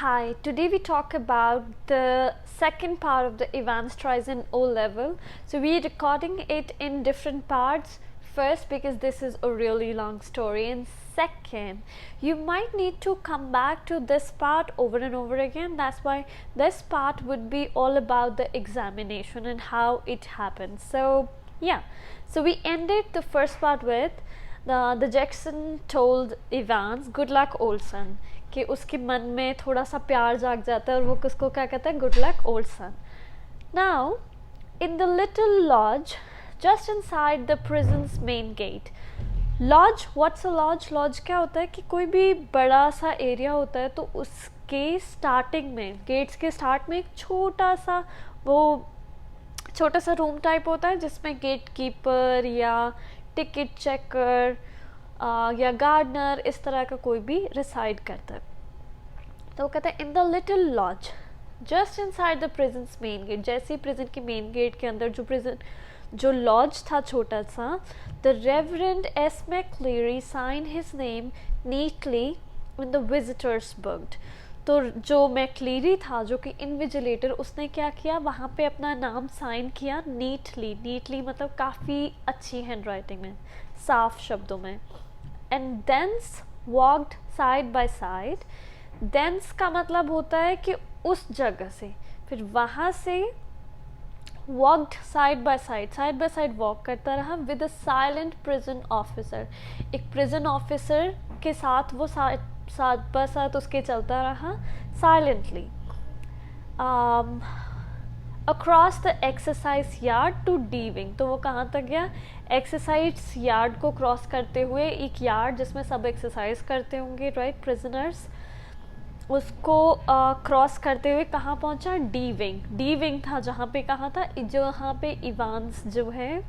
Hi, today we talk about the second part of the Evans Streisand O level. So we're recording it in different parts. First, because this is a really long story, and second, you might need to come back to this part over and over again. That's why this part would be all about the examination and how it happens. So yeah, so we ended the first part with the Jackson told Evans, good luck old son, कि उसके मन में थोड़ा सा प्यार जाग जाता है और वो किसको क्या कहता है, good luck old son. Now in the little lodge just inside the prison's main gate. Lodge, what's a lodge? Lodge क्या होता है कि कोई भी बड़ा सा एरिया होता है तो उसके स्टार्टिंग में, गेट्स के स्टार्ट में एक छोटा सा रूम टाइप होता है जिसमें गेट कीपर या टिकट चेकर या गार्डनर इस तरह का कोई भी रिसाइड करता है. तो वो कहता है in the little lodge just inside the prison's main gate. जैसे ही प्रिजन के मेन गेट के अंदर जो लॉज था छोटा सा, the reverend S McCleary sign his name neatly in the visitors book. तो जो मैक्लेरी था, जो कि इनविजिलेटर, उसने क्या किया, वहाँ पे अपना नाम साइन किया नीटली. नीटली मतलब काफ़ी अच्छी हैंड राइटिंग में, साफ शब्दों में. And thence walked side by side. Thence का मतलब होता है कि उस जगह से, फिर वहाँ से walked side by side walk करता रहा with a silent prison officer. एक प्रिजन ऑफिसर के साथ वो साथ बाय साथ उसके चलता रहा silently. Across the exercise yard to D wing. तो वो कहाँ तक गया? एक्सरसाइज यार्ड को क्रॉस करते हुए, एक यार्ड जिसमें सब एक्सरसाइज करते होंगे, राइट, प्रिजनर्स, उसको क्रॉस करते हुए कहाँ पहुँचा? D wing. डी विंग था जहाँ पे, कहाँ था, जहाँ पे इवांस जो है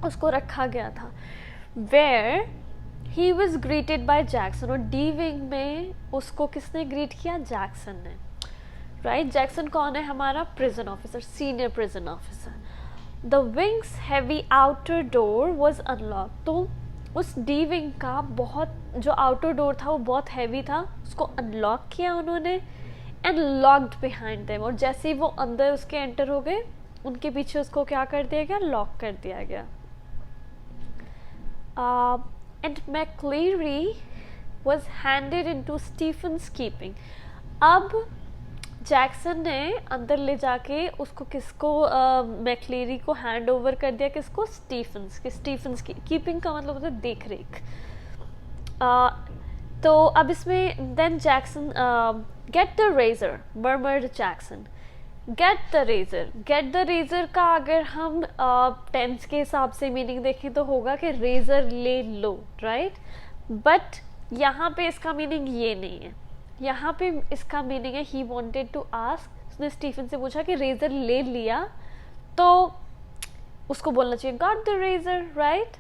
उसको रखा गया था. Where he was greeted by Jackson. और डी विंग में उसको किसने ग्रीट किया? जैक्सन ने, राइट. जैक्सन कौन है? हमारा prison officer, senior prison officer. The wings heavy outer door was unlock. तो उस डी विंग का बहुत जो आउटर डोर था वो बहुत हैवी था, उसको अनलॉक किया उन्होंने. And locked behind them. और जैसे ही वो अंदर उसके एंटर हो गए, उनके पीछे उसको क्या कर दिया गया? लॉक कर दिया गया. And McCleary was handed into Stephens keeping. अब जैक्सन ने अंदर ले जाके उसको किसको, मैक्लेरी को हैंड ओवर कर दिया. किसको? स्टीफन्स की. स्टीफन्स की कीपिंग का मतलब होता है देख रेख. तो अब इसमें then Jackson get the razor murmured Jackson. Get the razor. Get the razor का अगर हम टेंस के हिसाब से मीनिंग देखें तो होगा कि रेजर ले लो, राइट. बट यहाँ पे इसका मीनिंग ये नहीं है. यहाँ पे इसका मीनिंग है ही वॉन्टेड टू आस्क. उसने स्टीफन से पूछा कि रेजर ले लिया, तो उसको बोलना चाहिए got the razor, right.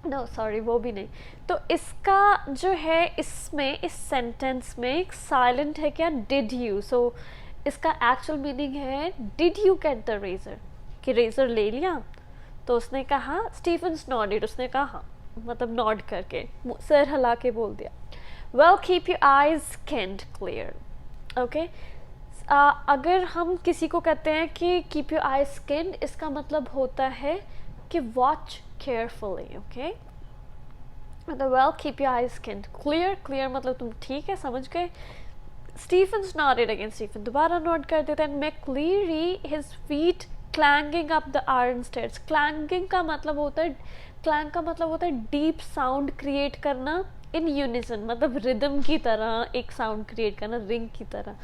No sorry, वो भी नहीं. तो इसका जो है, इसमें इस सेंटेंस में एक साइलेंट है क्या? Did you. सो इसका एक्चुअल मीनिंग है did you get the razor, कि रेजर ले लिया. तो उसने कहा, स्टीफन नॉडेड, उसने कहा मतलब नॉड करके, सर हिला के बोल दिया. Well, keep your eyes skinned clear. Okay? अगर हम किसी को कहते हैं कि keep your eyes skinned, इसका मतलब होता है कि watch carefully. Okay? मतलब well, keep your eyes skinned clear. Clear मतलब तुम ठीक है, समझ गए. Stephen nodded again. Stephen दोबारा नोट कर देता है. McLeary, his feet clanging up the iron stairs. Clanging का मतलब होता है, clang का मतलब होता है deep sound create करना इन यूनिसन, मतलब रिदम की तरह एक साउंड क्रिएट करना, रिंग की तरह.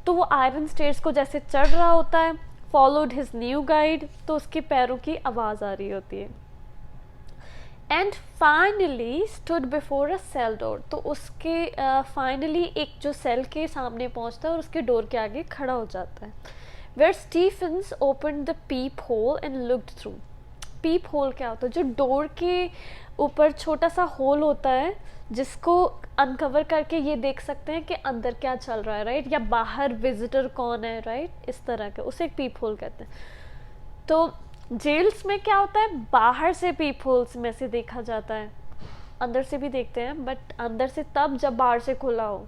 तो वो आयरन स्टेयर्स को जैसे चढ़ रहा होता है, फॉलोड हिज न्यू गाइड, तो उसके पैरों की आवाज़ आ रही होती है. And finally stood before a cell door. तो उसके फाइनली एक जो सेल के सामने पहुंचता है और उसके डोर के आगे खड़ा हो जाता है. Where Stephens open the pep whole and looked through. Peephole क्या होता है? जो डोर के ऊपर छोटा सा होल होता है जिसको अनकवर करके ये देख सकते हैं कि अंदर क्या चल रहा है, राइट, या बाहर विजिटर कौन है, राइट, इस तरह के, उसे एक पीप होल कहते हैं. तो जेल्स में क्या होता है? बाहर से पीप होल्स में से देखा जाता है, अंदर से भी देखते हैं, बट अंदर से तब जब बाहर से खुला हो.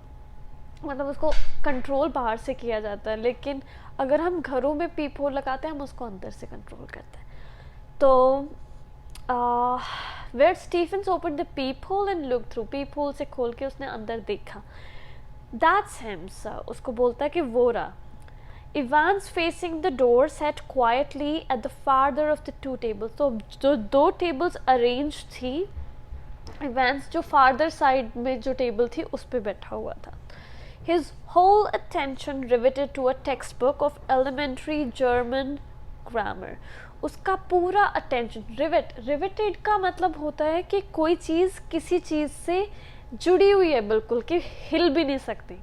मतलब उसको कंट्रोल बाहर से किया जाता है, लेकिन अगर हम घरों में पीप होल लगाते हैं हम उसको अंदर से कंट्रोल करते हैं। तो where Stephens open the pep whole and look through, peephole से खोल के उसने अंदर देखा, दैट्स हिम सर, उसको बोलता है कि वो रहा। Evans facing the door sat quietly at the farther of the two tables. तो जो दो tables arranged थी, Evans जो farther side में जो table थी उस पे बैठा हुआ था. His whole attention riveted to a textbook of elementary German grammar. उसका पूरा attention riveted का मतलब होता है कि कोई चीज़ किसी चीज़ से जुड़ी हुई है बिल्कुल, कि हिल भी नहीं सकती.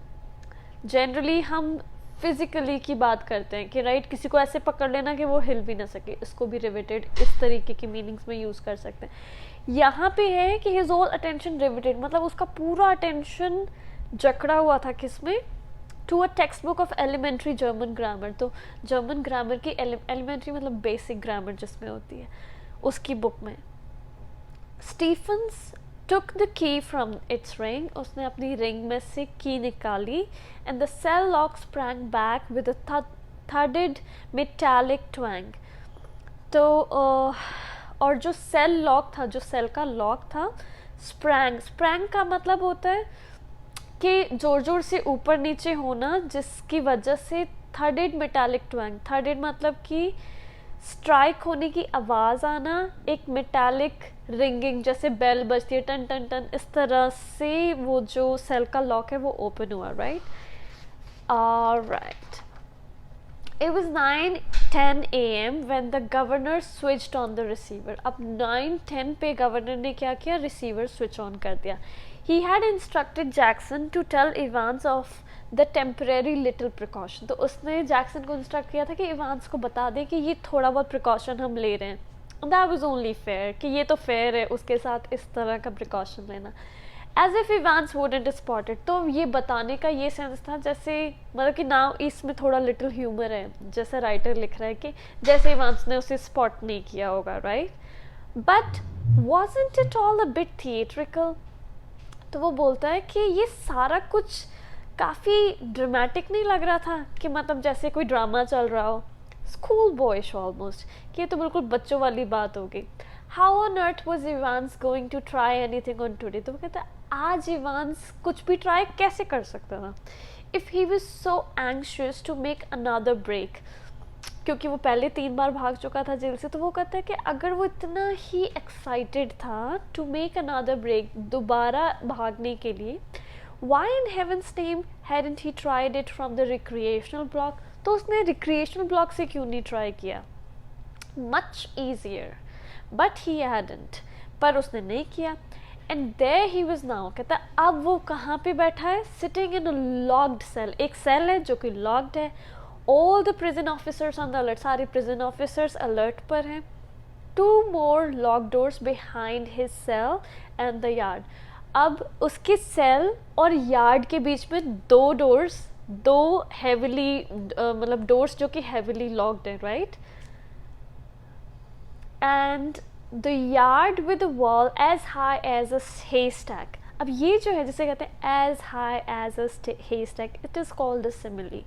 जनरली हम फिजिकली की बात करते हैं कि राइट, किसी को ऐसे पकड़ लेना कि वो हिल भी ना सके, इसको भी रिवेटेड इस तरीके की मीनिंग्स में यूज़ कर सकते हैं. यहाँ पे है कि हिज ऑल अटेंशन रिवेटेड, मतलब उसका पूरा अटेंशन जकड़ा हुआ था किसमें, to a textbook of elementary German grammar. तो जर्मन ग्रामर की एलिमेंट्री मतलब बेसिक ग्रामर जिसमें होती है, उसकी बुक में. Stephens took the key from its ring, उसने अपनी रिंग में से की निकाली, and the cell lock sprang back with a thudded metallic twang. तो और जो सेल लॉक था, जो सेल का लॉक था, sprang का मतलब होता है कि जोर जोर से ऊपर नीचे होना, जिसकी वजह से thudded metallic twang, thudded मतलब कि स्ट्राइक होने की आवाज़ आना, एक मेटालिक रिंगिंग जैसे बेल बजती है टन टन टन, इस तरह से वो जो सेल का लॉक है वो ओपन हुआ. Right. It was 9:10 a.m. when the governor switched on the receiver. अब 9:10 पे गवर्नर ने क्या किया, रिसीवर स्विच ऑन कर दिया. He had instructed Jackson to tell Evans of the temporary little precaution. तो उसने जैक्सन को इंस्ट्रक्ट किया था कि इवांस को बता दे कि ये थोड़ा बहुत प्रिकॉशन हम ले रहे हैं. That was only fair, कि ये तो फेयर है उसके साथ इस तरह का प्रिकॉशन लेना. As if Evans wouldn't spot it. तो ये बताने का ये सेंस था जैसे, मतलब कि ना इसमें थोड़ा लिटिल ह्यूमर है, जैसे राइटर लिख रहा है कि जैसे इवांस ने उसे स्पॉट नहीं किया होगा. Right. But wasn't it all a bit theatrical? तो वो बोलता है कि ये सारा कुछ काफ़ी ड्रामेटिक नहीं लग रहा था, कि मतलब जैसे कोई ड्रामा चल रहा हो, स्कूल बॉयश ऑलमोस्ट, कि ये तो बिल्कुल बच्चों वाली बात होगी. How on earth was Evans going to try anything on today? तो वो कहता है आज इवांस कुछ भी ट्राई कैसे कर सकता था, if he was so anxious to make another break, क्योंकि वो पहले 3 बार भाग चुका था जेल से. तो वो कहता है कि अगर वो इतना ही एक्साइटेड था टू मेक अनदर ब्रेक, दोबारा भागने के लिए, why in heaven's name hadn't he tried it from the recreational block? तो उसने recreational block से क्यों नहीं ट्राई किया? Much easier, but he hadn't. पर उसने नहीं किया. And there he was now. कहता अब वो कहाँ पे बैठा है? Sitting in a locked cell. एक सेल है जो कि locked है. All the prison officers on the alert. सारे prison officers alert पर हैं. 2 more locked doors behind his cell and the yard. अब उसके सेल और यार्ड के बीच में 2 डोर्स, 2 हेविली मतलब डोर्स जो कि हेविली लॉक्ड है. Right. And the yard with a wall as high as a haystack. अब ये जो है जिसे कहते हैं as high as a haystack, it is called the simile.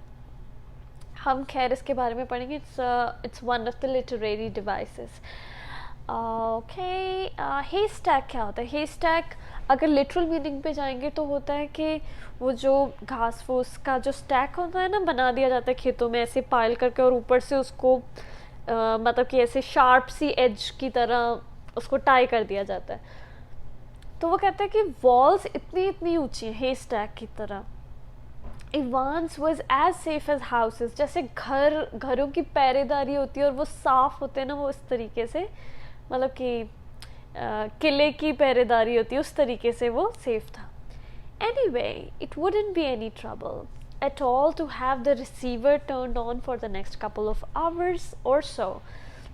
हम खैर इसके बारे में पढ़ेंगे. It's one of the literary devices. Okay. haystack क्या होता है? haystack अगर लिटरल मीनिंग पे जाएंगे तो होता है कि वो जो घास फूस का जो स्टैक होता है ना, बना दिया जाता है खेतों में ऐसे पाइल करके, और ऊपर से उसको मतलब कि ऐसे शार्प सी एज की तरह उसको टाई कर दिया जाता है. तो वो कहता है कि वॉल्स इतनी ऊंची हैं haystack की तरह. Evans was as safe as houses. जैसे घरों की पहरेदारी होती है और वो साफ होते हैं ना, वो इस तरीके से, मतलब कि किले की पहरेदारी होती है, उस तरीके से वो सेफ था. Anyway, it wouldn't be any trouble at all to have the receiver turned on for the next couple of hours or so.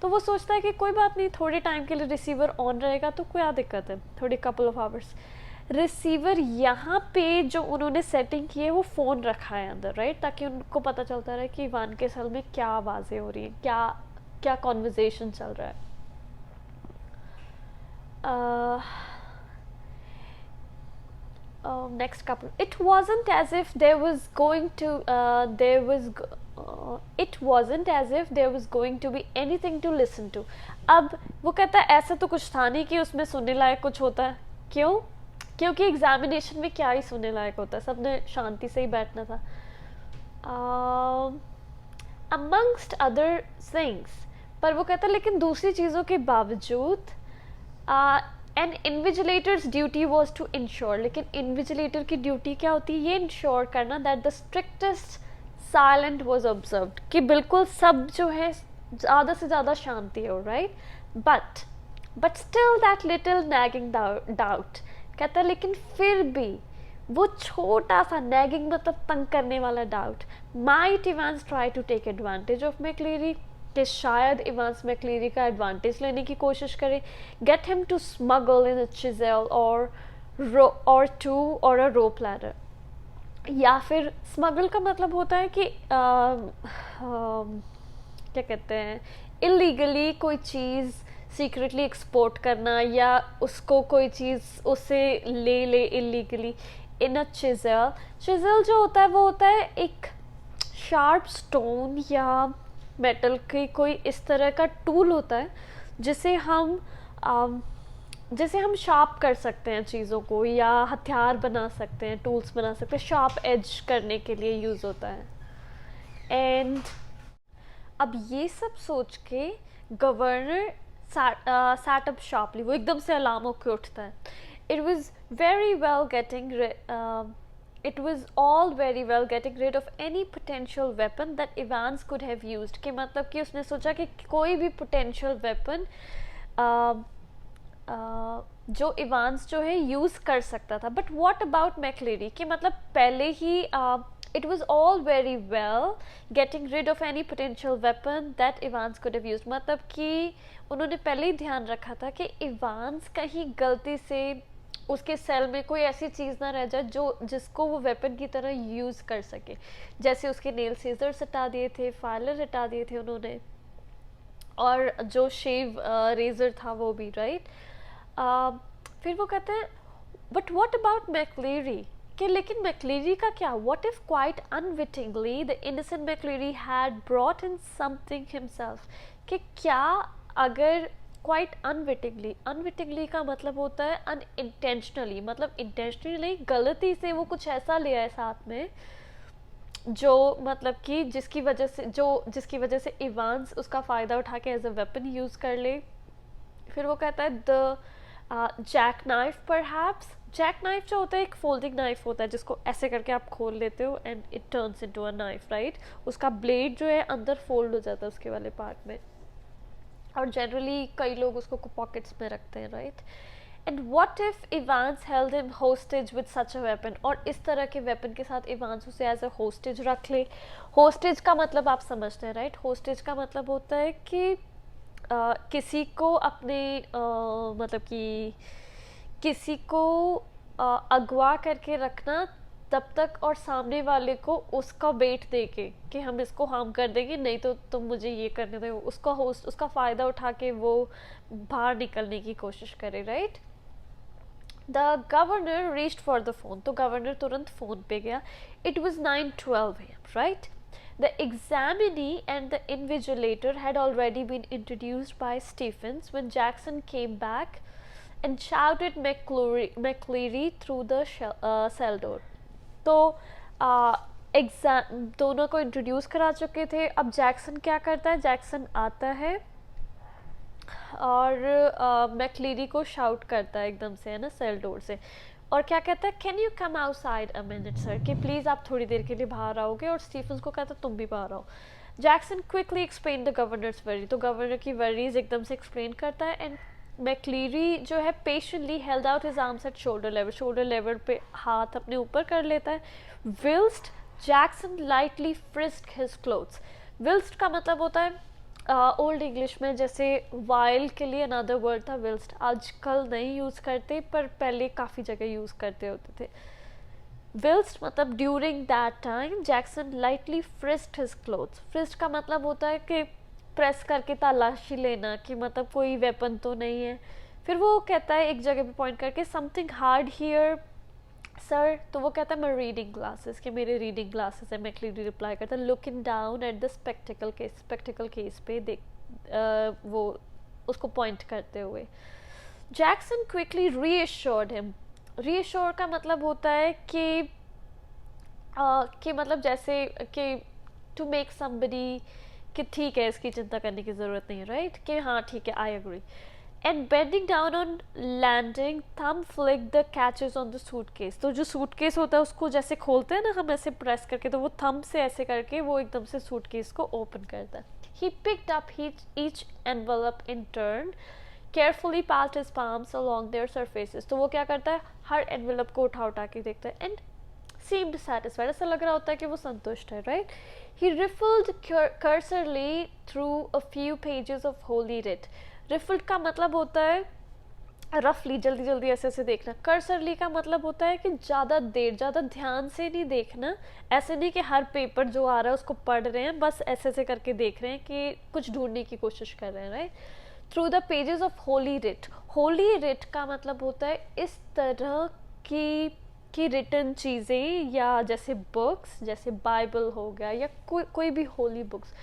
तो वो सोचता है कि कोई बात नहीं, थोड़े टाइम के लिए रिसीवर ऑन रहेगा तो क्या दिक्कत है, थोड़ी couple of hours. रिसीवर यहाँ पे जो उन्होंने सेटिंग की है वो फ़ोन रखा है अंदर. राइट. ताकि उनको पता चलता रहे कि इवान के सेल में क्या आवाज़ें हो रही हैं, क्या कॉन्वर्जेसन चल रहा है. next couple. It wasn't as if there was going to it wasn't as if there was going to be anything to listen to. अब वो कहता है ऐसा तो कुछ था नहीं कि उसमें सुनने लायक कुछ होता है. क्यों? क्योंकि एग्जामिनेशन में क्या ही सुनने लायक होता है, सबने शांति से ही बैठना था. amongst other things, पर वो कहता है लेकिन दूसरी चीज़ों के बावजूद an invigilator's duty was to ensure, लेकिन इन्विजिलेटर की ड्यूटी क्या होती है, ये इंश्योर करना that the strictest silent was observed, कि बिल्कुल सब जो है ज़्यादा से ज़्यादा शांति हो, right. But still that little nagging doubt, कहता है लेकिन फिर भी वो छोटा सा नैगिंग मतलब तंग करने वाला doubt, might Evans try to take advantage of McCleary, कि शायद इवांस मैक्लेरी का एडवांटेज लेने की कोशिश करे, गेट हिम टू स्मगल इन अ चिज़ल और टू और अ रोप लैडर. या फिर स्मगल का मतलब होता है कि क्या कहते हैं, इलीगली कोई चीज़ सीक्रेटली एक्सपोर्ट करना, या उसको कोई चीज़ उससे ले इलीगली इन अ चिज़ल. चिज़ल जो होता है वो होता है एक शार्प स्टोन या मेटल की कोई इस तरह का टूल होता है जिसे हम शार्प कर सकते हैं चीज़ों को, या हथियार बना सकते हैं, टूल्स बना सकते हैं, शार्प एज करने के लिए यूज़ होता है. एंड अब ये सब सोच के गवर्नर sat up sharply, वो एकदम से अलार्म होके उठता है. It was all very well getting rid of any potential weapon that Evans could have used, कि मतलब कि उसने सोचा कि कोई भी potential weapon जो इवांस जो है यूज़ कर सकता था. बट वॉट अबाउट मैक्लेरी, कि मतलब पहले ही it was all very well getting rid of any potential weapon that Evans could have used, मतलब कि उन्होंने पहले ही ध्यान रखा था कि इवांस कहीं गलती से उसके सेल में कोई ऐसी चीज़ ना रह जाए जिसको वो वेपन की तरह यूज़ कर सके. जैसे उसके नेल सीजर्स हटा दिए थे, फाइलर हटा दिए थे उन्होंने, और जो शेव रेजर था वो भी, राइट. फिर वो कहते हैं बट व्हाट अबाउट मैक्लेरी, कि लेकिन मैक्लेरी का क्या, what if quite unwittingly the innocent McCleary had brought in something himself, कि क्या अगर क्वाइट अनविटिंगली का मतलब होता है अनइंटेंशनली, मतलब इंटेंशनली गलती से वो कुछ ऐसा ले आए साथ में जो मतलब कि जिसकी वजह से इवांस उसका फ़ायदा उठा के एज अ वेपन यूज़ कर ले. फिर वो कहता है the jack knife perhaps. Jack knife जो होता है एक फोल्डिंग नाइफ होता है जिसको ऐसे करके आप खोल लेते हो and it turns into a knife, right. उसका ब्लेड जो है अंदर फोल्ड हो जाता है उसके वाले पार्ट में, और जनरली कई लोग उसको पॉकेट्स में रखते हैं, right. And what if Evans held him hostage with such a weapon, और इस तरह के वेपन के साथ इवांस उसे एज अ होस्टेज रख ले. होस्टेज का मतलब आप समझते हैं, राइट. होस्टेज का मतलब होता है कि किसी को अपने मतलब कि किसी को अगवा करके रखना तब तक, और सामने वाले को उसका वेट दे के कि हम इसको हार्म कर देंगे, नहीं तो तुम मुझे ये करने दो, उसका फ़ायदा उठा के वो बाहर निकलने की कोशिश करे, right. The governor reached for the phone, तो गवर्नर तुरंत फ़ोन पे गया. It was 9:12 AM, right. The examinee and the invigilator had already been introduced by Stephens when Jackson came back and shouted McCleary through the cell door. तो दोनों को introduce करा चुके थे. अब जैक्सन क्या करता है, जैक्सन आता है और मैक्लेरी को शाउट करता है एकदम से, है ना, सेल डोर से, और क्या कहता है, can you come outside a minute sir, कि प्लीज़ आप थोड़ी देर के लिए बाहर आओगे, और स्टीफन्स को कहता है तुम भी बाहर आओ. Jackson quickly explain the governor's worry, तो गवर्नर की वरीज एकदम से एक्सप्लेन करता है. एंड मैक्लेरी जो है patiently held out his arms at shoulder level पे हाथ अपने ऊपर कर लेता है. Whilst Jackson lightly frisk his clothes. Whilst का मतलब होता है ओल्ड इंग्लिश में जैसे वाइल के लिए अनदर वर्ड था विल्स्ट, आजकल नहीं यूज़ करते पर पहले काफ़ी जगह यूज़ करते होते थे. विल्स्ट मतलब during that time Jackson lightly frisked his clothes. Frisk का मतलब होता है कि प्रेस करके तलाशी लेना, कि मतलब कोई वेपन तो नहीं है. फिर वो कहता है एक जगह पे पॉइंट करके समथिंग हार्ड हियर सर, तो वो कहता है मैं रीडिंग ग्लासेस, कि मेरे रीडिंग ग्लासेस है। मैक्लीरी रिप्लाई करता है looking down at the spectacled case पे देख, वो उसको पॉइंट करते हुए। Jackson quickly reassured him. Reassure का मतलब होता है कि मतलब जैसे कि टू मेक समबडी कि ठीक है, इसकी चिंता करने की ज़रूरत नहीं है, राइट, कि हाँ ठीक है, I agree. And bending down on landing, thumb flick the catches on the suitcase. तो जो सूटकेस होता है उसको जैसे खोलते हैं ना हम ऐसे प्रेस करके, तो वो थम से ऐसे करके वो एकदम से सूटकेस को ओपन करता है। He picked up each envelope in turn, carefully passed his palms along their surfaces। तो वो क्या करता है, हर एनवेलप को उठा उठा के देखता है। एंड seemed satisfied, ऐसा लग रहा होता है कि वो संतुष्ट है, right. He riffled cursorily through a few pages of holy writ। riffled का मतलब होता है रफली, जल्दी जल्दी ऐसे ऐसे देखना। कर्सरली का मतलब होता है कि ज़्यादा देर, ज़्यादा ध्यान से नहीं देखना। ऐसे नहीं कि हर पेपर जो आ रहा है उसको पढ़ रहे हैं, बस ऐसे ऐसे करके देख रहे हैं कि कुछ ढूंढने की कोशिश कर रहे हैं, right. Through the pages of Holi writ. Holi writ का मतलब होता है इस तरह की रिटन चीज़ें, या जैसे बुक्स, जैसे बाइबल हो गया या कोई भी होली बुक्स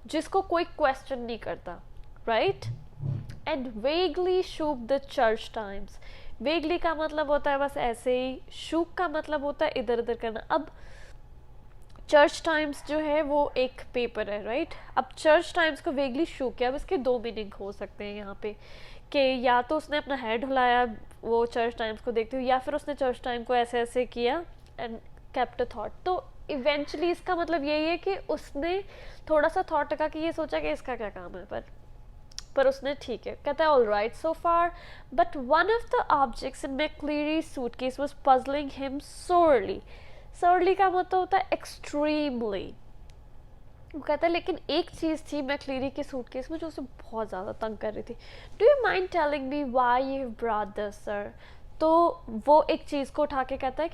जिसको कोई क्वेश्चन नहीं करता, right. And vaguely shook the church times. Vaguely का मतलब होता है बस ऐसे ही, शूक का मतलब होता है इधर उधर करना। अब चर्च टाइम्स जो है वो एक पेपर है, राइट। अब चर्च टाइम्स को वेगली शूक किया। अब इसके दो मीनिंग हो सकते हैं यहाँ पे, कि या तो उसने अपना हेड हिलाया वो चर्च टाइम्स को देखते हुए, या फिर उसने चर्च टाइम को ऐसे ऐसे किया एंड केप्ट अ थॉट। तो इवेंचुअली इसका मतलब यही है कि उसने थोड़ा सा थॉट लगा कि ये सोचा कि इसका क्या काम है, पर उसने ठीक है, कहता है all right so far, but one of the objects in McCleary suitcase was puzzling him sorely. Sorely का मतलब होता है एक्सट्रीमली। वो कहता है लेकिन एक चीज़ थी मैक्लीरी के सूटकेस में जो उसे बहुत ज़्यादा तंग कर रही थी। Do you mind telling me why you brought this sir. तो वो एक चीज़ को उठा के कहता है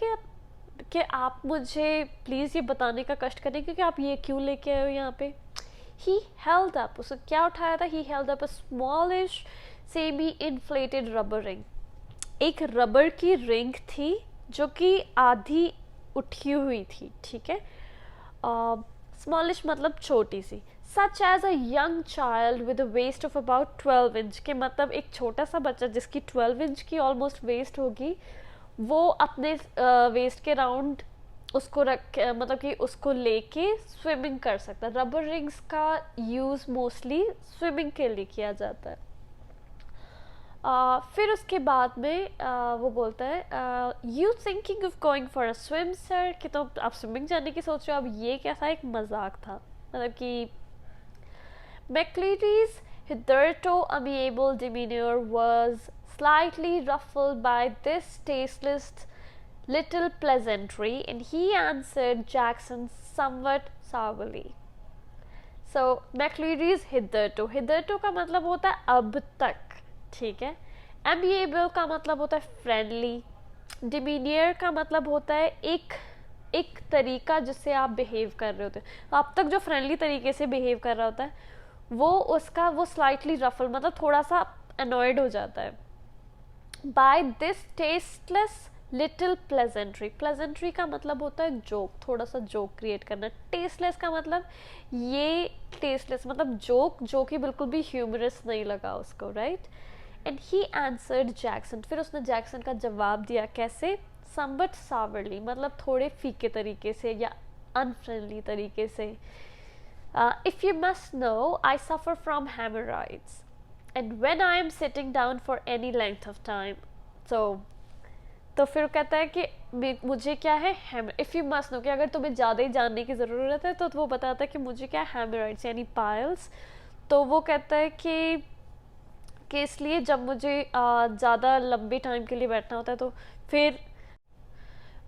कि आप मुझे प्लीज़ ये बताने का कष्ट करें कि आप ये क्यों लेके आए हो यहाँ पे। He held up, उसने क्या उठाया था, he held up a smallish semi inflated rubber ring। एक रबर की रिंग थी जो कि आधी उठी हुई थी, ठीक है। स्मॉलिश मतलब छोटी सी। Such as a young child with a waist of about 12 inch, के मतलब एक छोटा सा बच्चा जिसकी 12 इंच की ऑलमोस्ट वेस्ट होगी, वो अपने वेस्ट के राउंड उसको रख, मतलब कि उसको लेके स्विमिंग कर सकता है। रबर रिंग्स का यूज़ मोस्टली स्विमिंग के लिए किया जाता है। फिर उसके बाद में वो बोलता है you thinking of going for a swim sir, कि तो आप स्विमिंग जाने की सोच रहे हो। अब ये क्या था, एक मजाक था, मतलब कि McCleary's hitherto amiable demeanor was slightly ruffled by this tasteless little pleasantry, and he answered Jackson somewhat sourly. So McCleary's hitherto का मतलब होता है अब तक, ठीक है। amiable का मतलब होता है फ्रेंडली। डिमीनियर का मतलब होता है एक तरीका जिससे आप बिहेव कर रहे होते हैं। तो अब तक जो फ्रेंडली तरीके से बिहेव कर रहा होता है वो स्लाइटली रफल मतलब थोड़ा सा अनॉयड हो जाता है। बाय दिस टेस्टलेस लिटिल प्लेजेंट्री का मतलब होता है जोक, थोड़ा सा जोक क्रिएट करना। टेस्टलेस का मतलब ये टेस्टलेस मतलब जोक जो कि बिल्कुल भी ह्यूमरस नहीं लगा उसको, right. And he answered Jackson, फिर उसने जैक्सन का जवाब दिया कैसे, समबट सावरली मतलब थोड़े फीके तरीके से या अनफ्रेंडली तरीके से। If you must know, I suffer from hemorrhoids, and when I am sitting down for any length of time, तो फिर कहता है कि मुझे क्या है इफ़ यू मस्ट नो, कि अगर तुम्हें ज़्यादा ही जानने की ज़रूरत है तो वो बताता है कि मुझे क्या है हेमोरॉइड्स यानी पाइल्स। तो वो कहता है कि इसलिए जब मुझे ज़्यादा लंबे टाइम के लिए बैठना होता है तो फिर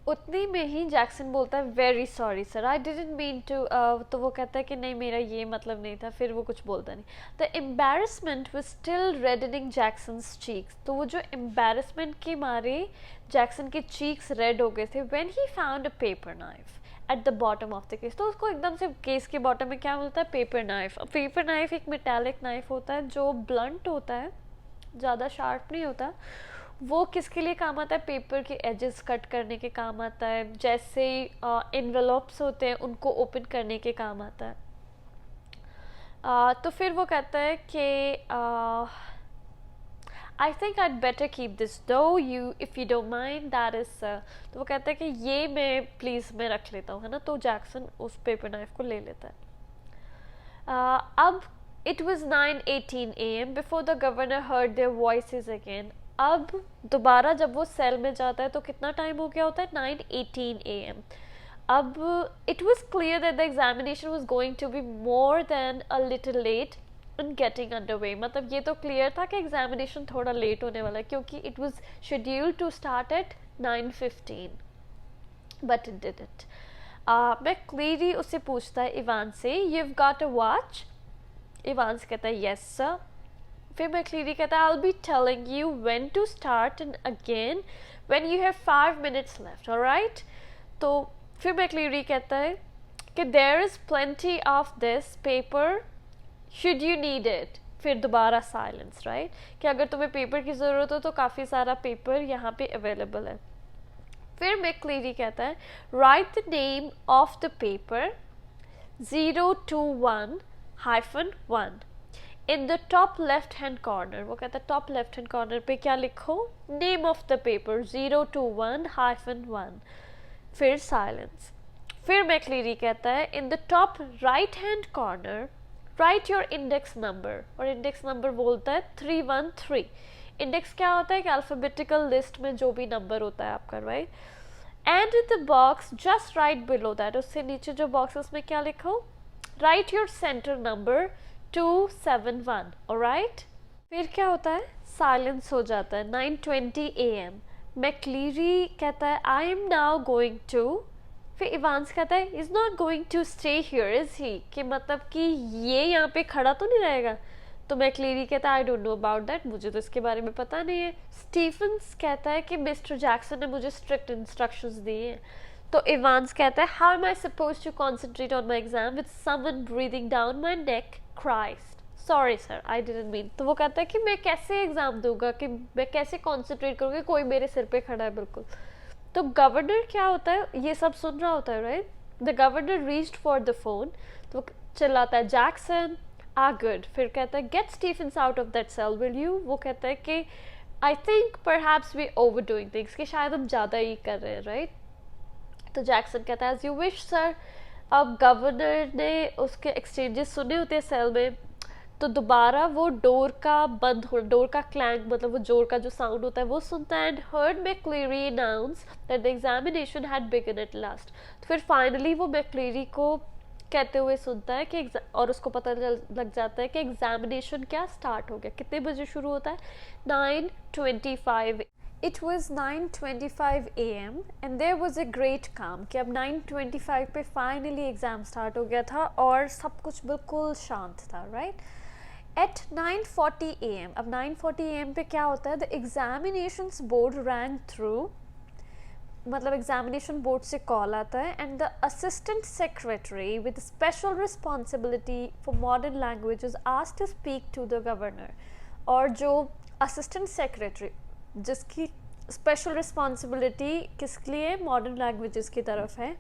उतनी में ही जैक्सन बोलता है very sorry sir, I didn't mean to. तो वो कहता है कि नहीं मेरा ये मतलब नहीं था, फिर वो कुछ बोलता नहीं। The embarrassment was still reddening Jackson's cheeks, तो वो जो एम्बेरसमेंट के मारे जैक्सन के चीक्स रेड हो गए थे। When he found a paper knife at the bottom of the case, तो उसको एकदम से केस के बॉटम में क्या मिलता है, पेपर नाइफ। पेपर नाइफ एक मेटालिक नाइफ होता है जो ब्लंट होता है, ज़्यादा शार्प नहीं होता। वो किसके लिए काम आता है? पेपर के एजेस कट करने के काम आता है, जैसे एनवेलप्स होते हैं उनको ओपन करने के काम आता है। तो फिर वो कहता है कि I think I'd better keep this though you if you don't mind that is तो वो कहता है कि ये मैं प्लीज़ मैं रख लेता हूँ, है ना। तो जैक्सन उस पेपर नाइफ को ले लेता है। अब it was 9:18 a.m. before the governor heard their voices again. अब दोबारा जब वो सेल में जाता है तो कितना टाइम हो गया होता है? 9:18 a.m. अब it was clear that the examination was going to be more than a little late in getting underway. मतलब ये तो क्लियर था कि एग्जामिनेशन थोड़ा लेट होने वाला है, क्योंकि it was scheduled to start at 9:15 but it didn't. मैक्लीरी उससे पूछता है इवान से, you've got a watch? Evans कहता है yes sir. फिर मैक्लीरी कहता है I'll be telling you when to start and again when you have 5 minutes left, alright? तो फिर मैक्लीरी कहता है कि there is plenty of this paper should you need it. फिर दोबारा साइलेंस, राइट? कि अगर तुम्हें पेपर की ज़रूरत हो तो काफ़ी सारा पेपर यहाँ पे अवेलेबल है। फिर मैक्लीरी कहता है right the name of the paper 021-1 in the top left hand corner. वो कहता है टॉप लेफ्ट हैंड कॉर्नर पे क्या लिखो? Name of the paper 021-1। फिर साइलेंस। फिर मैक्लीरी कहता है in the top right hand corner right your index number, और इंडेक्स नंबर बोलता है 313। इंडेक्स क्या होता है? कि अल्फ़ाबेटिकल लिस्ट में जो भी नंबर होता है आपका, right? And in the box just right below that, उससे नीचे जो बॉक्स है उसमें क्या लिखो? Right your centre number 271, alright? फिर क्या होता है? साइलेंस हो जाता है। 9:20 AM मैक्लीरी कहता है I am now going to. फिर इवांस कहता है is not going to stay here is he, कि मतलब कि ये यहाँ पे खड़ा तो नहीं रहेगा। तो मैक्लीरी कहता है I don't know about that, मुझे तो इसके बारे में पता नहीं है। स्टीफन्स कहता है कि मिस्टर जैक्सन ने मुझे स्ट्रिक्ट इंस्ट्रक्शंस दिए हैं। तो इवांस कहता है how am I suppose to concentrate on my exam with someone breathing down my neck, Christ sorry sir I didn't mean. तो वो कहता है कि मैं कैसे एग्जाम दूंगा, कि मैं कैसे कॉन्सेंट्रेट करूँगी, कोई मेरे सिर पे खड़ा है बिल्कुल। तो गवर्नर क्या होता है, ये सब सुन रहा होता है, right? The governor reached for the phone, तो वो चिल्लाता है जैक्सन गुड। फिर कहता है get Stephens out of that cell will you. वो कहता है कि I think perhaps we overdoing things, कि शायद हम ज़्यादा ही कर रहे हैं, राइट? तो जैक्सन कहता है एज यू विश सर। अब गवर्नर ने उसके एक्सचेंजेस सुने होते हैं सेल में, तो दोबारा वो डोर का बंद हो, डोर का क्लैंक मतलब वो जोर का जो साउंड होता है वो सुनता है। And heard McCleary announce that the examination had began at last. तो फिर फाइनली वो मैक्लीरी को कहते हुए सुनता है कि और उसको पता लग जाता है कि एग्जामिनेशन क्या स्टार्ट हो गया। कितने बजे शुरू होता है? 9:25। It was 9:25 AM and there was a great calm, कि अब 9:25 पे फाइनली एग्ज़ाम स्टार्ट हो गया था और सब कुछ बिल्कुल शांत था, राइट? At 9:40 AM, अब 9:40 AM पे क्या होता है? The examinations board rang through, मतलब एग्जामिनेशन बोर्ड से कॉल आता है and the assistant secretary with special responsibility for modern languages asked to speak to the governor. और जो असिस्टेंट सेक्रेटरी जिसकी स्पेशल रिस्पॉन्सिबिलिटी किसके लिए? मॉडर्न लैंग्वेजेस की तरफ है,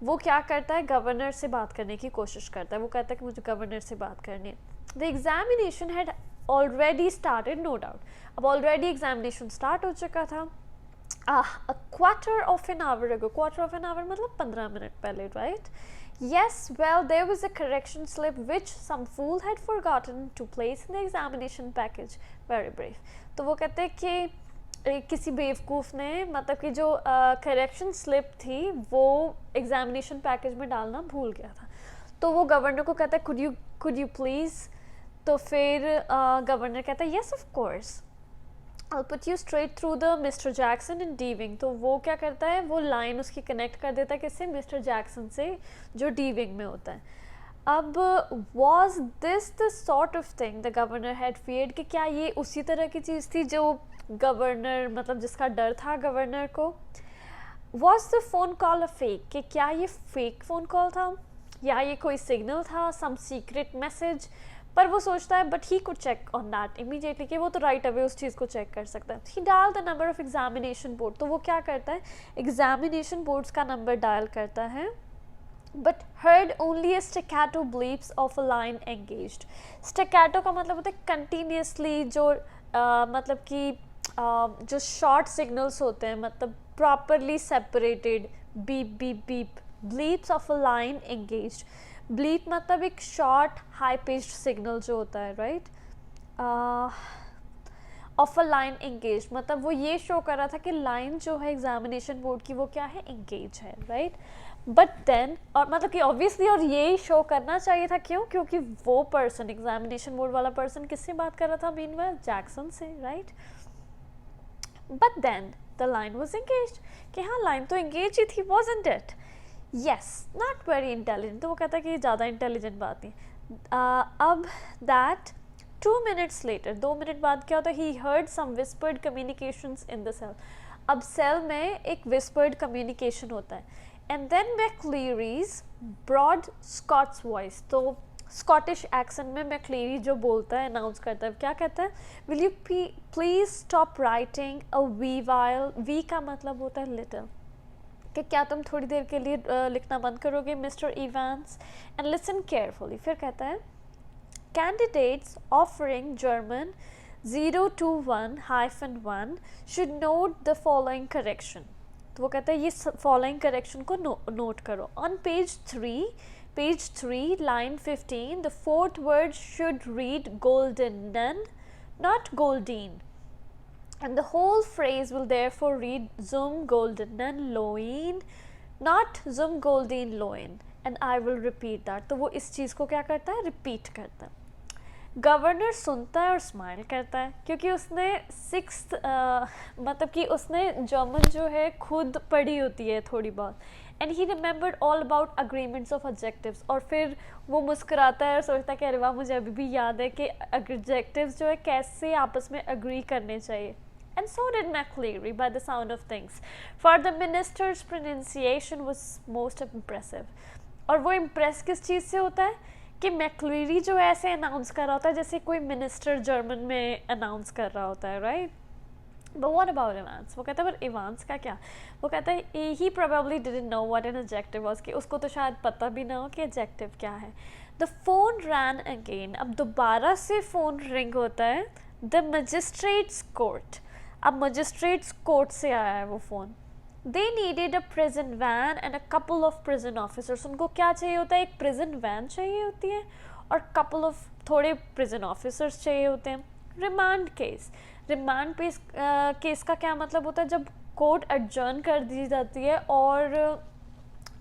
वो क्या करता है? गवर्नर से बात करने की कोशिश करता है। वो कहता है कि मुझे गवर्नर से बात करनी है। The examination had already started, no doubt, अब ऑलरेडी एग्जामिनेशन स्टार्ट हो चुका था। a quarter of an hour ago, quarter of an hour मतलब 15 मिनट पहले, right? Yes, well, there was a correction slip which some fool had forgotten to place in the examination package. Very brave. तो वो कहते हैं कि किसी बेवकूफ़ ने मतलब कि जो करेक्शन स्लिप थी वो एग्जामिनेशन पैकेज में डालना भूल गया था। तो वो गवर्नर को कहता है could you please? तो फिर गवर्नर कहता है yes of course, I'll put you straight through the Mr. Jackson in D-Wing। तो वो क्या करता है? वो लाइन उसकी कनेक्ट कर देता है किससे? मिस्टर जैक्सन से, जो D-Wing में होता है। अब was this the sort of thing the governor had feared, कि क्या ये उसी तरह की चीज़ थी जो गवर्नर मतलब जिसका डर था गवर्नर को? Was the phone call a fake, कि क्या ये फेक फ़ोन कॉल था या ये कोई सिग्नल था, some secret message? पर वो सोचता है but he could check on that immediately कि वो तो राइट अवे उस चीज़ को चेक कर सकता है. He dial the number of examination board. तो वो क्या करता है, एग्जामिनेशन बोर्ड्स का नंबर डायल करता है, but heard only a staccato bleeps of a line engaged. Staccato का मतलब होता है continuously जो मतलब कि जो short signals होते हैं, मतलब properly separated, beep beep beep, bleeps of a line engaged. bleep मतलब एक short high pitched signal जो होता है, right? Of a line engage मतलब वो ये शो कर रहा था कि लाइन जो है एग्जामिनेशन बोर्ड की वो क्या है, एंगेज है, राइट. बट देन और मतलब कि ऑब्वियसली और ये शो करना चाहिए था, क्यों, क्योंकि वो पर्सन एग्जामिनेशन बोर्ड वाला पर्सन किससे बात कर रहा था, मीनवाइल जैक्सन से, right. But then the line was engaged, कि हाँ लाइन तो एंगेज ही थी, wasn't it? yes, not very intelligent. तो वो कहता है कि ज़्यादा इंटेलिजेंट बात नहीं. अब दैट 2 minutes later, 2 मिनट बाद क्या होता है, he heard some whispered communications in the cell. अब सेल में एक whispered communication होता है. And then McCleary's broad Scots voice, तो स्कॉटिश एक्सेंट में मैक्लेरी जो बोलता है, अनाउंस करता है, क्या कहता है, will you please stop writing a wee while. Wee का मतलब होता है लिटिल, कि क्या तुम थोड़ी देर के लिए लिखना बंद करोगे mister Evans, and listen carefully. फिर कहता है candidates offering German 021-1 should note the following correction. तो वो कहता है ये following correction को note करो. On page 3 line 15, the fourth word should read golden, not goldine, and the whole phrase will therefore read zum goldenen loin, not zum goldine loin, and I will repeat that. तो वो इस चीज़ को क्या करता है, repeat करता है. Governor सुनता है और स्माइल करता है, क्योंकि उसने सिक्स्थ मतलब कि उसने जर्मन जो है खुद पढ़ी होती है थोड़ी बहुत, and he remembered all about agreements of adjectives. और फिर वो मुस्कुराता है और सोचता है कि अरे वाह, मुझे अभी भी याद है कि एडजेक्टिव्स जो है कैसे आपस में अग्री करने चाहिए. And so did McCleary by the sound of things, for the minister's pronunciation was most impressive. और वो इम्प्रेस किस चीज़ से होता है कि मैक्लेरी जो ऐसे अनाउंस कर रहा होता है जैसे कोई मिनिस्टर जर्मन में अनाउंस कर रहा होता है, right. But what about Evans, वो कहता है पर इवांस का क्या, वो कहता है he probably didn't know what an adjective was, कि उसको तो शायद पता भी ना हो कि एडजेक्टिव क्या है. द फोन रैन अगेन, अब दोबारा से फ़ोन रिंग होता है. द मजिस्ट्रेट्स कोर्ट, अब मजिस्ट्रेट्स कोर्ट से आया है वो phone. They needed a prison van and a couple of prison officers. उनको क्या चाहिए होता है, एक prison van चाहिए होती है और couple of थोड़े prison officers चाहिए होते हैं. Remand case, remand केस का क्या मतलब होता है, जब कोर्ट adjourn कर दी जाती है और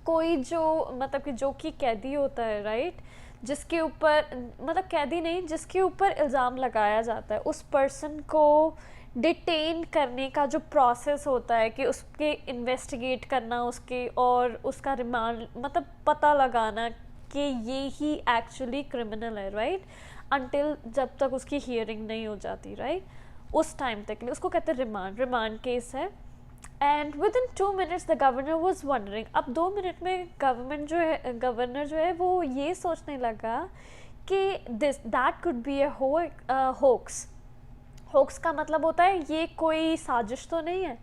कोई जो मतलब कि जो कि कैदी होता है, राइट, जिसके ऊपर मतलब कैदी नहीं, जिसके ऊपर इल्ज़ाम लगाया जाता है, उस पर्सन को डिटेन करने का जो प्रोसेस होता है कि उसके इन्वेस्टिगेट करना उसके और उसका रिमांड मतलब पता लगाना कि ये ही एक्चुअली क्रिमिनल है, राइट, अनटिल जब तक उसकी हियरिंग नहीं हो जाती, राइट, उस टाइम तक के लिए उसको कहते हैं रिमांड केस है. And with in 2 minutes the governor was wondering, अब 2 मिनट में गवर्नर जो है वो ये सोचने लगा कि that could be a hoax. Hoax का मतलब होता है ये कोई साजिश तो नहीं है.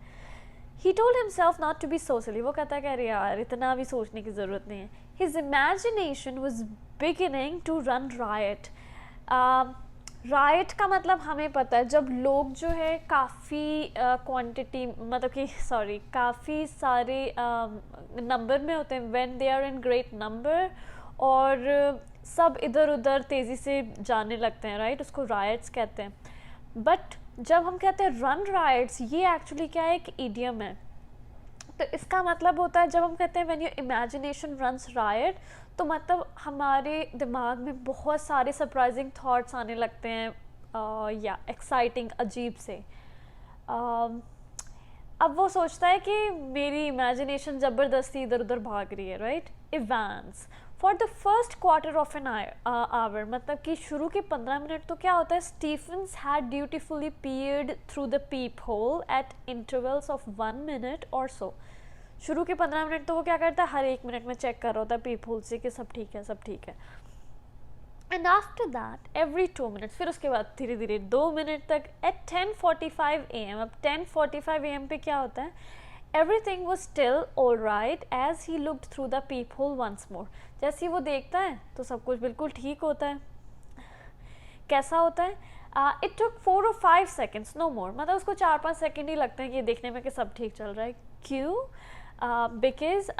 He told himself not to be so silly, वो कहता है कि अरे यार इतना भी सोचने की ज़रूरत नहीं है. His imagination was beginning to run riot. Right का मतलब हमें पता है जब लोग जो है काफ़ी क्वांटिटी मतलब कि काफ़ी सारे नंबर में होते हैं, when they are in great number और सब इधर उधर तेज़ी से जाने लगते हैं, राइट, उसको राइट्स कहते हैं. बट जब हम कहते हैं रन राइट्स, ये एक्चुअली क्या है, एक इडियम है. तो इसका मतलब होता है जब हम कहते हैं when your imagination runs right, तो मतलब हमारे दिमाग में बहुत सारे सरप्राइजिंग थॉट्स आने लगते हैं या एक्साइटिंग, अजीब से. अब वो सोचता है कि मेरी इमेजिनेशन ज़बरदस्ती इधर उधर भाग रही है, right. Events for the first quarter of an hour, मतलब कि शुरू के 15 मिनट तो क्या होता है, Stephens had dutifully peered through the pep hole at intervals of 1 minute और सो. शुरू के 15 मिनट तो वो क्या करता है, हर 1 मिनट में चेक कर रहा होता है पीप होल से कि सब ठीक है, सब ठीक है. And after that every 2 minutes, फिर उसके बाद धीरे धीरे 2 मिनट तक, एट 10:45 AM, अब 10:45 AM पे क्या होता है, everything was still all right as he looked through the pep whole once more, जैसे ही वो देखता है तो सब कुछ बिल्कुल ठीक होता है। कैसा होता है, it took 4 or 5 seconds no more, मतलब उसको 4-5 सेकेंड ही लगते हैं कि ये देखने में कि सब ठीक चल रहा है। क्यों, because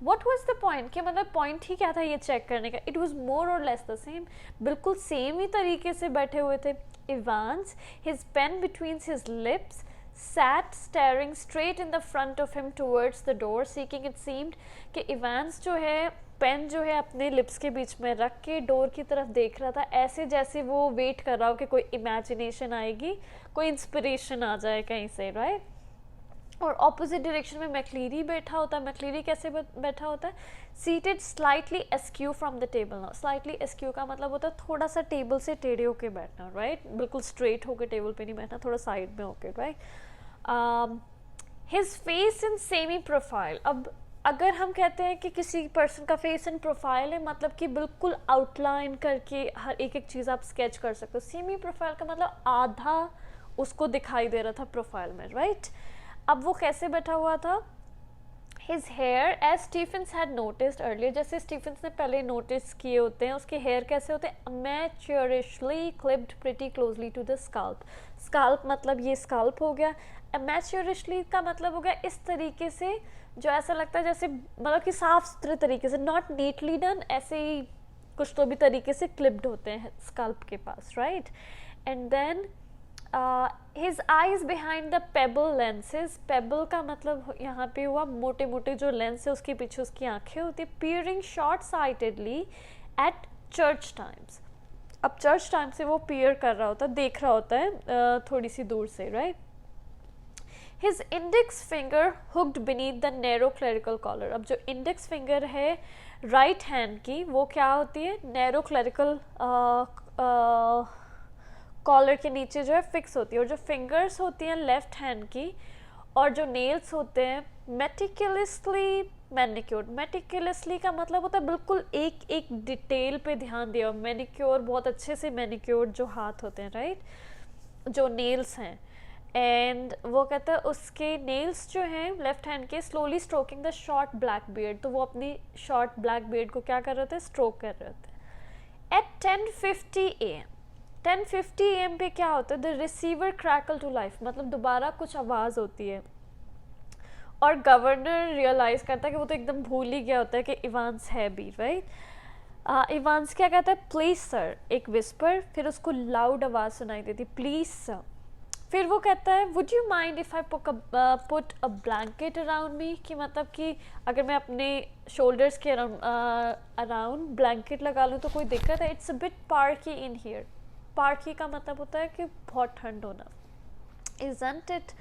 what was the point, कि मतलब पॉइंट ही क्या था ये चेक करने का, इट वॉज मोर और लेस द सेम, बिल्कुल सेम ही तरीके से बैठे हुए थे। Evans, his pen between his lips, sat staring straight in the front of him towards the door, seeking, it seemed कि इवांस जो है पेन जो है अपने लिप्स के बीच में रख के डोर की तरफ देख रहा था, ऐसे जैसे वो वेट कर रहा हो कि कोई इमेजिनेशन आएगी, कोई इंस्पिरेशन आ जाए कहीं से, राइट। और ऑपोजिट डायरेक्शन में मैक्लीरी बैठा होता है। मैक्लीरी कैसे बैठा होता है, seated slightly askew from the table. Now slightly askew का मतलब होता है थोड़ा सा टेबल से टेढ़े होके बैठना, राइट, बिल्कुल स्ट्रेट होके टेबल पे नहीं बैठना, थोड़ा साइड में होके, right. His face in semi profile, अब अगर हम कहते हैं कि किसी पर्सन का फेस इन प्रोफाइल है, मतलब कि बिल्कुल आउटलाइन करके हर एक एक चीज़ आप स्केच कर सकते हो। सेमी प्रोफाइल का मतलब आधा उसको दिखाई दे रहा था प्रोफाइल में, राइट। अब वो कैसे बैठा हुआ था, his hair as Stephens had noticed earlier, जैसे स्टीफेंस ने पहले नोटिस किए होते हैं, उसके हेयर कैसे होते हैं, amateurishly clipped pretty closely to the scalp. Scalp मतलब ये स्काल्प हो गया, अमेच्योरिशली का मतलब हो गया इस तरीके से जो ऐसा लगता है जैसे मतलब कि साफ सुथरे तरीके से, नॉट नीटली डन, ऐसे ही कुछ तो भी तरीके से क्लिप्ड होते हैं स्काल्प के पास, right. And then his eyes behind the pebble lenses, pebble का मतलब यहाँ पे हुआ मोटे मोटे जो लेंस है उसके पीछे उसकी आंखें होती है। पीयरिंग शॉर्ट साइटेडली एट चर्च टाइम्स, अब चर्च टाइम से वो पीयर कर रहा होता है, देख रहा होता है थोड़ी सी दूर से, right. His index finger hooked beneath the narrow clerical collar, अब जो इंडेक्स फिंगर है राइट हैंड की वो क्या होती है, नैरो क्लरिकल कॉलर के नीचे जो है फिक्स होती है, और जो फिंगर्स होती हैं लेफ्ट हैंड की और जो नेल्स होते हैं मेटिकुलसली मैनिक्योर्ड। मेटिकुलसली का मतलब होता है बिल्कुल एक एक डिटेल पे ध्यान दिया, मैनिक्योर बहुत अच्छे से मैनिक्योर्ड जो हाथ होते हैं, राइट, जो नेल्स हैं। एंड वो कहता है उसके नेल्स जो हैं लेफ्ट हैंड के slowly stroking the short black beard, तो वो अपनी शॉर्ट ब्लैक बियर्ड को क्या कर रहे थे, स्ट्रोक कर रहे थे। एट 10:50 AM, 10:50 AM पे क्या होता है, the receiver crackle to life, मतलब दोबारा कुछ आवाज़ होती है और गवर्नर रियलाइज़ करता है कि वो तो एकदम भूल ही गया होता है कि इवांस है भी, राइट। इवांस क्या कहता है, प्लीज़ सर, एक विस्पर, फिर उसको लाउड आवाज़ सुनाई देती, प्लीज़ सर। फिर वो कहता है would you mind if I put a blanket around me, कि मतलब कि अगर मैं अपने शोल्डर्स के अराउंड ब्लैंकेट लगा लूँ तो कोई दिक्कत है। It's a bit parky in here, parky का मतलब होता है कि बहुत ठंड होना, इज़न्ट इट।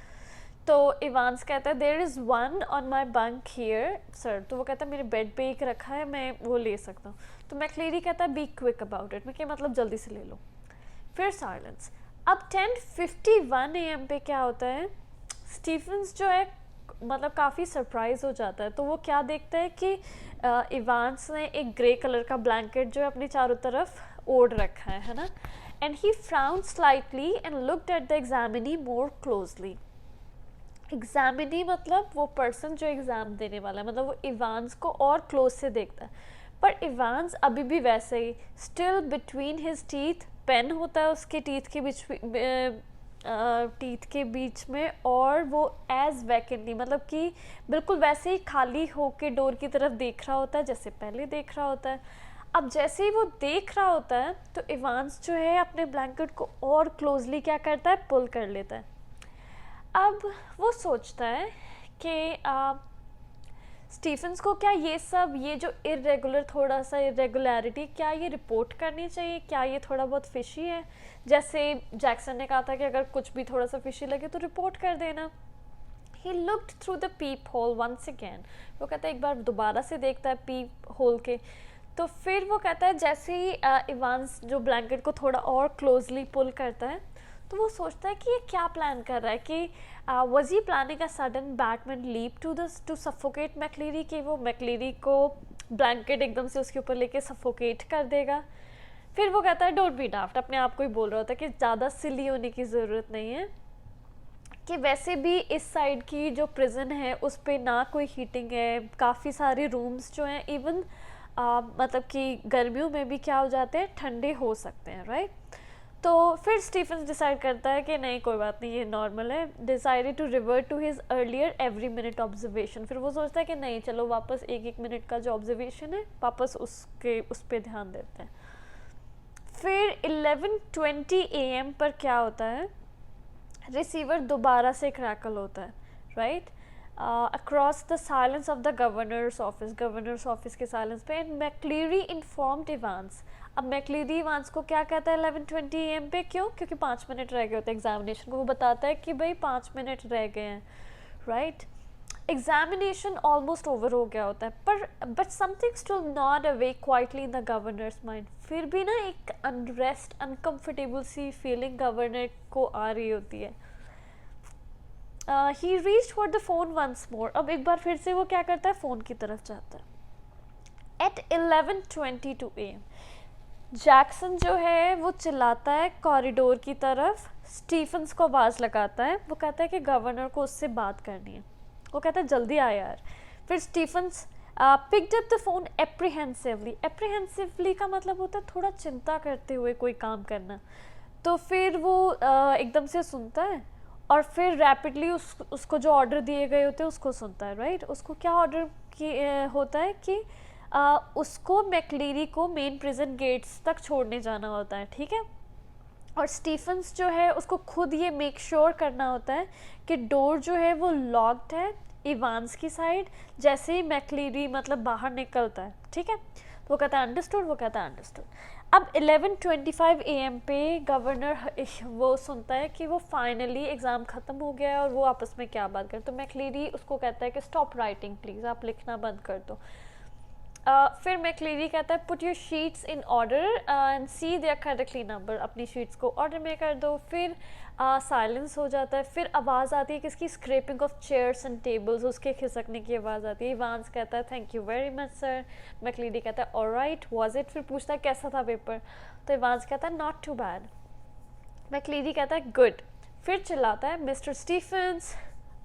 तो इवांस कहता है there is one on my bunk here sir, तो वो कहता है मेरे बेड पे एक रखा है, मैं वो ले सकता हूँ। तो मैक्लीरी कहता है बी क्विक अबाउट इट, मैं क्या मतलब जल्दी से ले लो। फिर साइलेंस। अब 10:51 AM पे क्या होता है, स्टीफेंस जो है मतलब काफ़ी सरप्राइज हो जाता है, तो वो क्या देखता है कि इवांस ने एक ग्रे कलर का ब्लैंकेट जो है अपनी चारों तरफ ओढ़ रखा है ना। And he frowned slightly and looked at the examinee more closely. Examinee मतलब वो पर्सन जो एग्ज़ाम देने वाला है, मतलब वो इवांस को और क्लोज से देखता है, पर इवांस अभी भी वैसे ही still between his teeth, pen होता है उसके टीथ के बीच में और वो एज वैकेंटली मतलब कि बिल्कुल वैसे ही खाली होके डोर की तरफ देख रहा होता है जैसे पहले देख रहा होता है। अब जैसे ही वो देख रहा होता है तो इवांस जो है अपने ब्लैंकेट को और क्लोजली क्या करता है, पुल कर लेता है। अब वो सोचता है कि स्टीफेंस को क्या ये सब, ये जो इरेगुलर थोड़ा सा इरेगुलरिटी, क्या ये रिपोर्ट करनी चाहिए, क्या ये थोड़ा बहुत फिशी है। जैसे जैक्सन ने कहा था कि अगर कुछ भी थोड़ा सा फिशी लगे तो रिपोर्ट कर देना। He looked through the pep whole once again, वो कहता है एक बार दोबारा से देखता है पीप होल के। तो फिर वो कहता है जैसे ही इवांस जो ब्लैंकेट को थोड़ा और क्लोजली पुल करता है तो वो सोचता है कि ये क्या प्लान कर रहा है, कि was he planning a sudden Batman leap to suffocate McCleary, कि वो मैक्लीरी को ब्लैंकेट एकदम से उसके ऊपर लेके सफोकेट कर देगा। फिर वो कहता है डोंट बी डाफ्ट, अपने आप को ही बोल रहा होता है कि ज़्यादा सिली होने की ज़रूरत नहीं है, कि वैसे भी इस साइड की जो प्रिजन है उस पर ना कोई हीटिंग है, काफ़ी सारे रूम्स जो हैं इवन मतलब कि गर्मियों में भी क्या हो जाते हैं, ठंडे हो सकते हैं, राइट। तो फिर स्टीफन डिसाइड करता है कि नहीं कोई बात नहीं, ये नॉर्मल है, decided to revert to his earlier every minute observation. फिर वो सोचता है कि नहीं चलो वापस एक एक मिनट का जो ऑब्जर्वेशन है वापस उस पर ध्यान देते हैं। फिर 11:20 AM पर क्या होता है, रिसीवर दोबारा से क्रैकल होता है, right, across the silence of the governors office के साइलेंस पे, एंड मैक्लीरी इन्फॉर्म्ड इवांस। अब मैक्लीरी इवांस को क्या कहता है 11:20 AM पे, क्यों, क्योंकि 5 मिनट रह गए होते हैं एग्जामिनेशन को, वो बताता है कि भाई 5 मिनट रह गए हैं, राइट। एग्जामिनेशन ऑलमोस्ट ओवर हो गया होता है, पर but something still gnawed away quietly in the governor's mind. फिर भी ना एक अनरेस्ट, अनकम्फर्टेबल सी फीलिंग गवर्नर को आ रही होती है। He reached for the phone once more. अब एक बार फिर से वो क्या करता है, फ़ोन की तरफ जाता है। एट 11:22 AM जैक्सन जो है वो चिल्लाता है कॉरिडोर की तरफ, स्टीफन्स को आवाज़ लगाता है, वो कहता है कि गवर्नर को उससे बात करनी है। वो कहता है जल्दी आ यार। फिर Stephens picked up the phone apprehensively का मतलब होता है थोड़ा चिंता करते हुए कोई काम करना। तो फिर वो एकदम से सुनता है और फिर रैपिडली उसको जो ऑर्डर दिए गए होते हैं उसको सुनता है, राइट। उसको क्या ऑर्डर होता है कि उसको मैक्लीरी को मेन प्रिजन गेट्स तक छोड़ने जाना होता है, ठीक है। और स्टीफन्स जो है उसको खुद ये मेक श्योर करना होता है कि डोर जो है वो लॉक्ड है इवांस की साइड, जैसे ही मैक्लीरी मतलब बाहर निकलता है, ठीक है। तो वो कहता है अंडरस्टूड, वो कहता है अंडरस्टूड। अब 11:25 AM पे गवर्नर वो सुनता है कि वो फाइनली एग्ज़ाम ख़त्म हो गया है और वो आपस में क्या बात कर, तो मैक्लीरी उसको कहता है कि स्टॉप राइटिंग प्लीज़, आप लिखना बंद कर दो। फिर मैक्लीरी कहता है put your sheets in order and see they are correctly number, अपनी शीट्स को ऑर्डर में कर दो। फिर साइलेंस हो जाता है। फिर आवाज़ आती है किसकी, scraping of chairs and tables, उसके खिसकने की आवाज़ आती है। इवांस कहता है thank you very much sir. McCleary कहता है ऑलराइट वाज इट। फिर पूछता है कैसा था पेपर, तो इवांस कहता है नॉट टू बैड। मैक्लीरी कहता है गुड। फिर चिल्लाता है मिस्टर स्टीफन्स।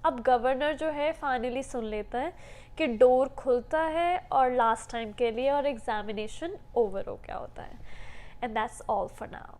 अब गवर्नर जो है फाइनली सुन लेता है कि डोर खुलता है और लास्ट टाइम के लिए, और एग्जामिनेशन ओवर हो गया होता है। And that's all for now.